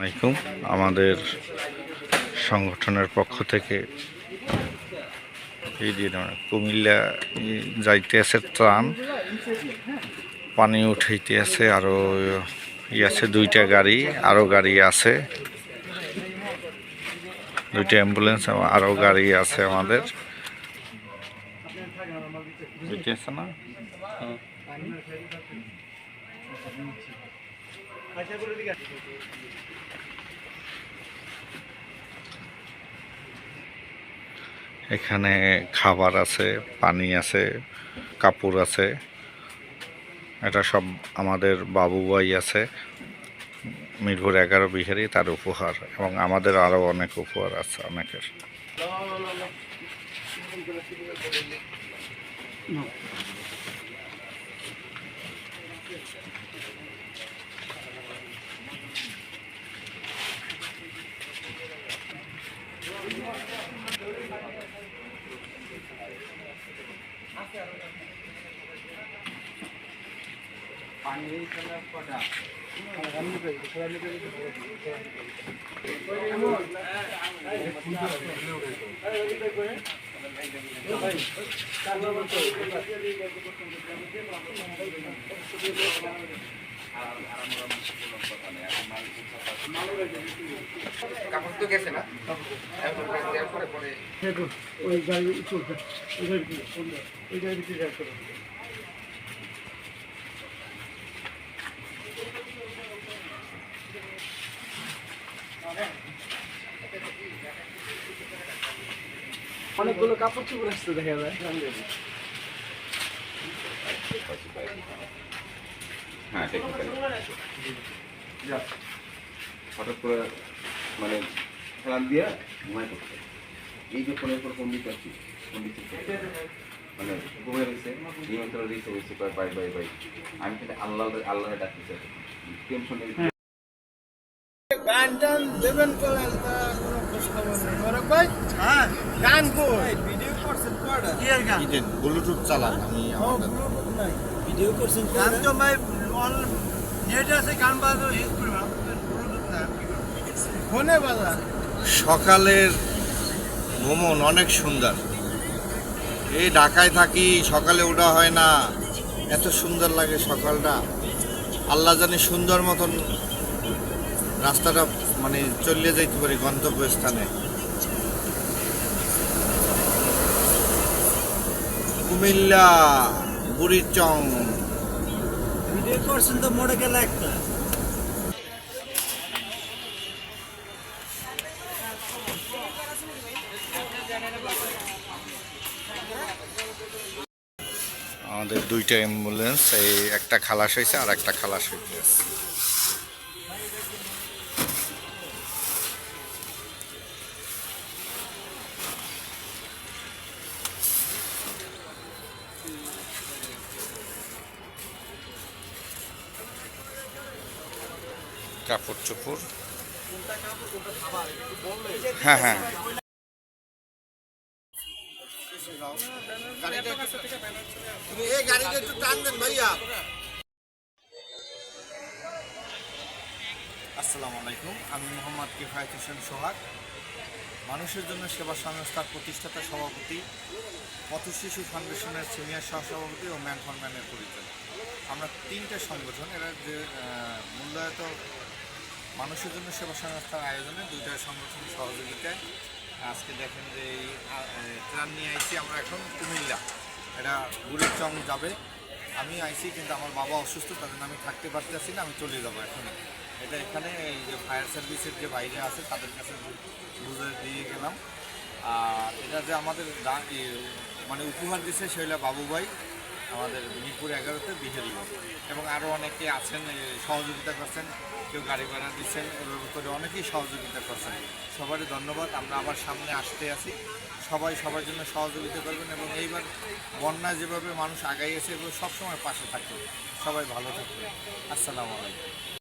আলাইকুম। আমাদের সংগঠনের পক্ষ থেকে এই দিন কুমিল্লা যাইতে আছে ত্রাণ, পানি উঠাইতে আছে, আরো আছে দুইটা গাড়ি, আরো গাড়ি আছে, দুইটা অ্যাম্বুলেন্স, আরো গাড়ি আছে আমাদের আছে না। এখানে খাবার আছে, পানি আছে, কাপড় আছে। এটা সব আমাদের বাবু ভাই আছে, মিরপুর 11 বিহারি, তার উপহার, এবং আমাদের আরও অনেক উপহার আছে অনেকের। কাপড় তো গেছে না, ওই গাড়ি চলছে, ওই গাড়িতে যাচ্ছে। অনেকগুলো কাপড় চোপড় আসতে দেখা যায়। হ্যাঁ, হঠাৎ করে মানে খেলান দিয়ে ঘুমাই করছে। এই যে ফোনের পর পন্ডিত আছি, পন্ডিত মানে ঘুমাই রয়েছে, নিয়ন্ত্রণ দিতে হয়েছে, বাই বাই বাই। আমি কিন্তু আল্লাহ ডাকতেছি, টেনশন গান টান দেবেন করেন, কোনো খোঁজ খবর নেই। মোরক ভাই, হ্যাঁ গান কই ভিডিও করছেন কোয়াটা কি আর গান দিন, ব্লুটুথ চালান। আমি ব্লুটুথ নাই, ভিডিও করছেন গান তো ভাই অন নেট আছে, গান বাজানো ইউজ করব, ব্লুটুথ না ফোনে বাজান। সকালের ভ্রমণ অনেক সুন্দর। এই ঢাকায় থাকি, সকালে ওঠা হয় না, এত সুন্দর লাগে সকালটা। আল্লাহ জানি সুন্দর মতন রাস্তাটা মানে চলে যাইতে পারি গন্তব্যস্থানে। কুমিল্লা বুড়িচং ভিডিও করছেন তো মোড়ে গেলে একটা। আমাদের দুইটা অ্যাম্বুলেন্স, এই একটা খালাস হয়েছে আর একটা খালাস হইতে আছে। কাপড় চোপড়, হ্যাঁ হ্যাঁ, গাড়িটা একটু টান দেন ভাইয়া। আসসালামু আলাইকুম, আমি মোহাম্মদ কিফায়েত হোসেন সোহাগ, মানুষের জন্য সেবা সংস্থার প্রতিষ্ঠাতা সভাপতি, পথ শিশু ফাউন্ডেশনের সিনিয়র সহসভাপতি ও ম্যান ফর ম্যানের পরিচালক। আমরা তিনটে সংগঠন, এরা যে মূল্যায়িত মানুষের জন্য সেবা সংস্থার আয়োজনে দুইটা সংগঠনের সহযোগিতায় আজকে দেখেন যে এই ত্রাণ নিয়ে আইছি আমরা এখন কুমিল্লা। এটা বুড়িচং যাবে। আমি আইছি, কিন্তু আমার বাবা অসুস্থ, তার জন্য আমি থাকতে পারতেছি না, আমি চলে যাবো এখন। এটা এখানে এই যে ফায়ার সার্ভিসের যে বাইরে আছে তাদের কাছে বুঝে দিয়ে গেলাম। আর এটা যে আমাদের মানে উপহার দিচ্ছে সেটা বাবু ভাই, আমাদের মিরপুর 11-তে বিহারি, এবং আরও অনেকে আছেন সহযোগিতা করছেন, কেউ গাড়ি ভাড়া দিচ্ছেন, এভাবে করে অনেকেই সহযোগিতা করছেন। সবারই ধন্যবাদ। আমরা আবার সামনে আসতে আছি, সবাই সবার জন্য সহযোগিতা করবেন, এবং এইবার বন্যায় যেভাবে মানুষ আগাইয়েছে এগুলো সবসময় পাশে থাকবে। সবাই ভালো থাকবে। আসসালামু আলাইকুম।